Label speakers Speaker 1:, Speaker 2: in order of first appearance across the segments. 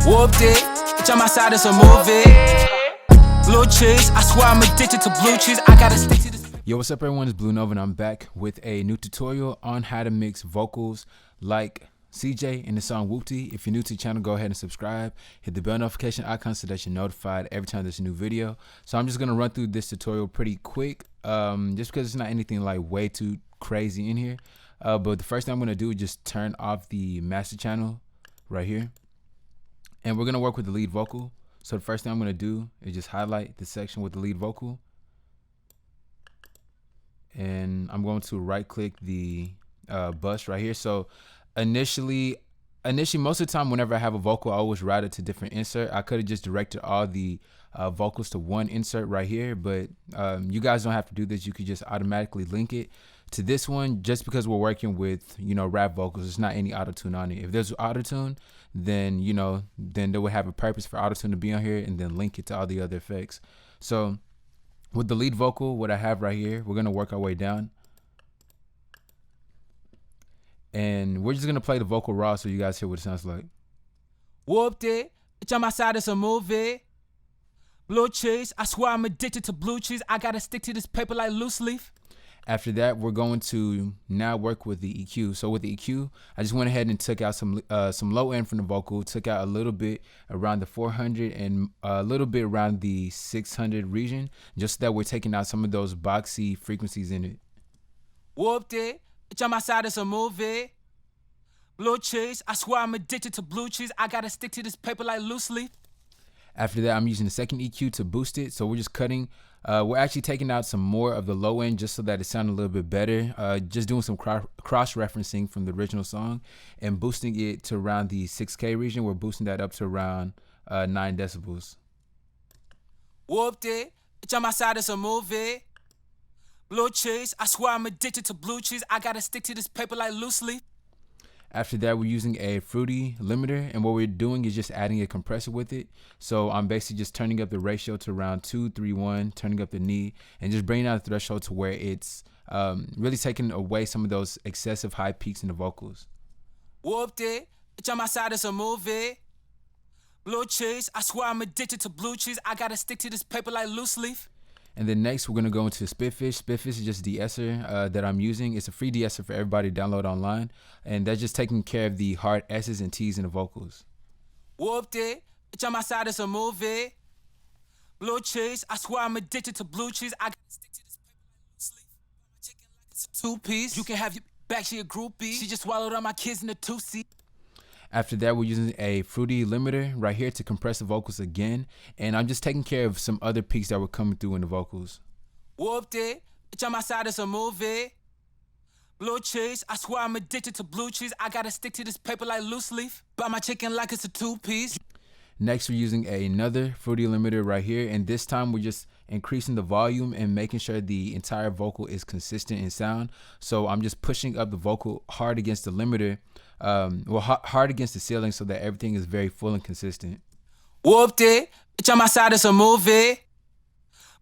Speaker 1: Whoopty, bitch, on my side, it's a movie. Blue cheese, I swear I'm addicted to blue cheese. I gotta stick to this.
Speaker 2: Yo, what's up everyone, it's Blue Nova and I'm back with a new tutorial on how to mix vocals like CJ in the song Whoopty. If you're new to the channel, go ahead and subscribe. Hit the bell notification icon so that you're notified every time there's a new video. So I'm just gonna run through this tutorial pretty quick, just because it's not anything like way too crazy in here. But the first thing I'm gonna do is just turn off the master channel right here. And we're gonna work with the lead vocal. So the first thing I'm gonna do is just highlight the section with the lead vocal. And I'm going to right click the bus right here. So initially most of the time whenever I have a vocal, I always route it to different insert. I could have just directed all the vocals to one insert right here, but you guys don't have to do this. You could just automatically link it to this one just because we're working with, you know, rap vocals. There's not any auto-tune on it. If there's auto-tune, then, you know, then they would have a purpose for auto-tune to be on here and then link it to all the other effects. So with the lead vocal, what I have right here, we're gonna work our way down. And we're just gonna play the vocal raw so you guys hear what it sounds like.
Speaker 1: Whoopty, bitch, on my side, it's a movie. Blue cheese, I swear I'm addicted to blue cheese. I gotta stick to this paper like loose leaf.
Speaker 2: After that, we're going to now work with the EQ. So with the EQ, I just went ahead and took out some low end from the vocal, took out a little bit around the 400 and a little bit around the 600 region, just so that we're taking out some of those boxy frequencies in it.
Speaker 1: Whoopty, bitch, on my side, it's a movie. Blue cheese, I swear I'm addicted to blue cheese. I gotta stick to this paper like loose leaf.
Speaker 2: After that, I'm using the second EQ to boost it. So we're just cutting, we're actually taking out some more of the low end just so that it sounded a little bit better. Just doing some cross-referencing from the original song and boosting it to around the 6K region. We're boosting that up to around 9 decibels.
Speaker 1: Whoopty, bitch, on my side, it's a movie. Blue cheese, I swear I'm addicted to blue cheese. I gotta stick to this paper like loose leaf.
Speaker 2: After that, we're using a fruity limiter, and what we're doing is just adding a compressor with it. So I'm basically just turning up the ratio to around 2:3:1, turning up the knee, and just bringing down the threshold to where it's really taking away some of those excessive high peaks in the vocals.
Speaker 1: Whoopty, bitch, on my side, it's a movie. Blue cheese, I swear I'm addicted to blue cheese. I gotta stick to this paper like loose leaf.
Speaker 2: And then next, we're gonna go into Spitfish. Spitfish is just de-esser that I'm using. It's a free de-esser for everybody to download online. And that's just taking care of the hard S's and T's in the vocals.
Speaker 1: Whoopty, bitch, on my side, it's a movie. Blue cheese, I swear I'm addicted to blue cheese. I gotta stick to this paper like loose leaf. My chicken like it's a two-piece. You can have your back, she a groupie. She just swallowed all my kids in the two-seat.
Speaker 2: After that, we're using a fruity limiter right here to compress the vocals again. And I'm just taking care of some other peaks that were coming through in the vocals.
Speaker 1: Whoopty, bitch, on my side, it's a movie. Blue cheese, I swear I'm addicted to blue cheese. I gotta stick to this paper like loose leaf. Buy my chicken like it's a two-piece.
Speaker 2: Next, we're using another fruity limiter right here. And this time, we're just increasing the volume and making sure the entire vocal is consistent in sound. So I'm just pushing up the vocal hard against the limiter. Hard against the ceiling so that everything is very full and consistent.
Speaker 1: Whoopty, bitch, on my side, it's a movie.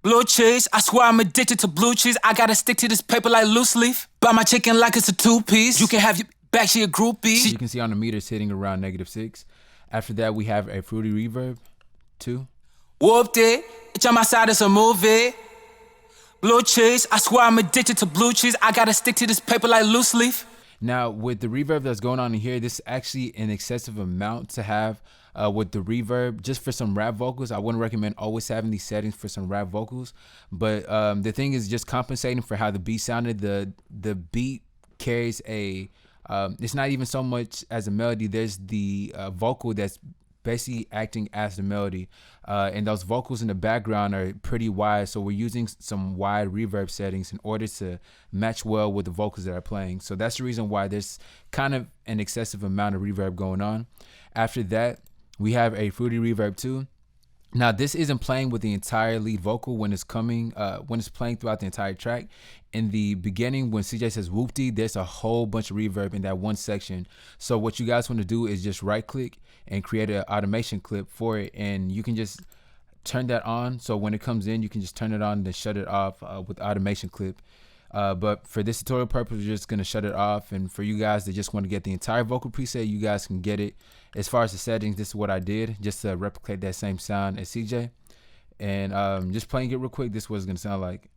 Speaker 1: Blue cheese, I swear I'm addicted to blue cheese. I gotta stick to this paper like loose leaf. Buy my chicken like it's a two-piece. You can have your back, she a groupie.
Speaker 2: You can see on the meter it's hitting around -6. After that, we have a fruity reverb 2.
Speaker 1: Whoopty, bitch, on my side, it's a movie. Blue cheese, I swear I'm addicted to blue cheese. I gotta stick to this paper like loose leaf.
Speaker 2: Now, with the reverb that's going on in here, this is actually an excessive amount to have with the reverb. Just for some rap vocals, I wouldn't recommend always having these settings for some rap vocals. But the thing is just compensating for how the beat sounded. The beat carries a, it's not even so much as a melody. There's the vocal that's basically acting as the melody. And those vocals in the background are pretty wide, so we're using some wide reverb settings in order to match well with the vocals that are playing. So that's the reason why there's kind of an excessive amount of reverb going on. After that, we have a fruity reverb 2. Now, this isn't playing with the entire lead vocal when it's coming, when it's playing throughout the entire track. In the beginning, when CJ says Whoopty, there's a whole bunch of reverb in that one section. So what you guys want to do is just right click and create an automation clip for it. And you can just turn that on. So when it comes in, you can just turn it on and then shut it off with automation clip. But for this tutorial purpose, we're just gonna shut it off. And for you guys that just want to get the entire vocal preset, you guys can get it. As far as the settings, this is what I did just to replicate that same sound as CJ. And just playing it real quick, this is what it's gonna sound like.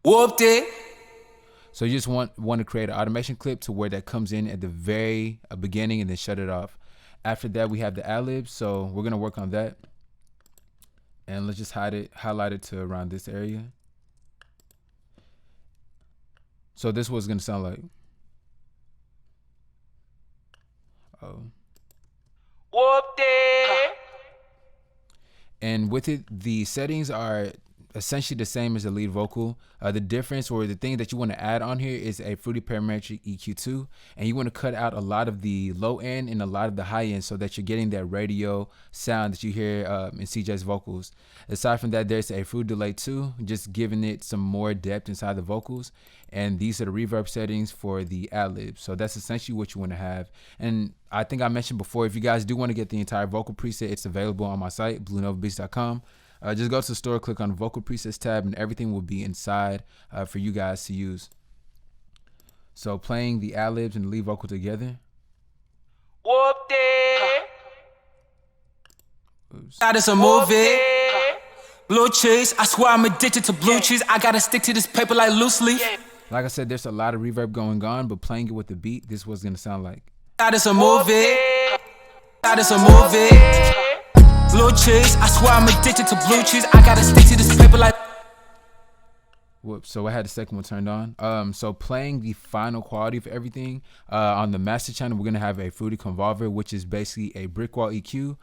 Speaker 1: Whoopty.
Speaker 2: So you just want to create an automation clip to where that comes in at the very beginning and then shut it off. After that, we have the ad-libs, so we're gonna work on that. And let's just highlight it to around this area. So this was gonna sound like. Oh.
Speaker 1: Whoopty.
Speaker 2: And with it, the settings are essentially the same as the lead vocal. The difference, or the thing that you want to add on here, is a Fruity Parametric EQ2, and you want to cut out a lot of the low end and a lot of the high end so that you're getting that radio sound that you hear in CJ's vocals. Aside from that, there's a Fruity Delay 2, just giving it some more depth inside the vocals. And these are the reverb settings for the ad-libs. So that's essentially what you want to have. And I think I mentioned before, if you guys do want to get the entire vocal preset, it's available on my site, bluenovabeats.com. Just go to the store, click on the vocal presets tab, and everything will be inside for you guys to use. So playing the ad-libs and the lead vocal together.
Speaker 1: Whoopty. That is a movie. Blue cheese, I swear I'm addicted to blue cheese. I gotta stick to this paper like loose leaf.
Speaker 2: Like I said, there's a lot of reverb going on, but playing it with the beat, this is what it's gonna sound like.
Speaker 1: That is a movie. That is a movie. Blue cheese, I swear I'm addicted to blue cheese. I gotta stick to this paper like.
Speaker 2: Whoops, so I had the second one turned on. So playing the final quality of everything, on the master channel, we're gonna have a Fruity Convolver, which is basically a brick wall EQ,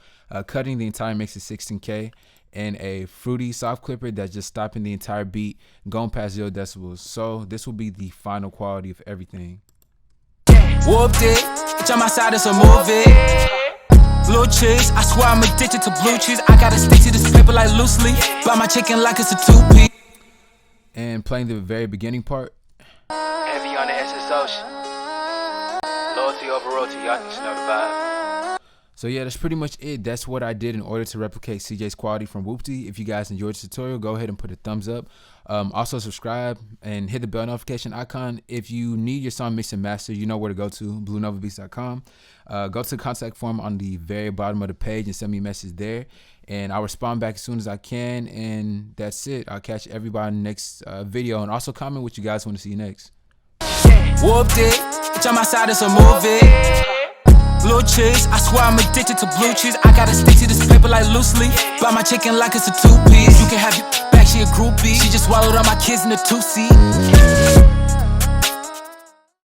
Speaker 2: cutting the entire mix to 16K, and a Fruity soft clipper that's just stopping the entire beat, going past 0 decibels. So this will be the final quality of everything.
Speaker 1: Whoopty, bitch, on my side, it's a movie. Blue cheese, I swear I'm addicted to blue cheese. I gotta stick to this paper like loose leaf. Buy my chicken like it's a 2-piece.
Speaker 2: And playing the very beginning part.
Speaker 3: Heavy on the SS Loyalty over royalty, y'all niggas know the vibe.
Speaker 2: So yeah, that's pretty much it. That's what I did in order to replicate CJ's quality from Whoopty. If you guys enjoyed this tutorial, go ahead and put a thumbs up. Also subscribe and hit the bell notification icon. If you need your song mixed and mastered, you know where to go to, bluenovabeats.com. Go to the contact form on the very bottom of the page and send me a message there. And I'll respond back as soon as I can. And that's it. I'll catch everybody in the next video. And also comment what you guys want to see next.
Speaker 1: Whoopty, bitch, on my side, it's a movie. Blue cheese, I swear I'm addicted to blue cheese. I gotta stick to this paper like loose leaf. Buy my chicken like it's a 2-piece. You can have your back, she a groupie. She just swallowed all my kids in a 2-seat.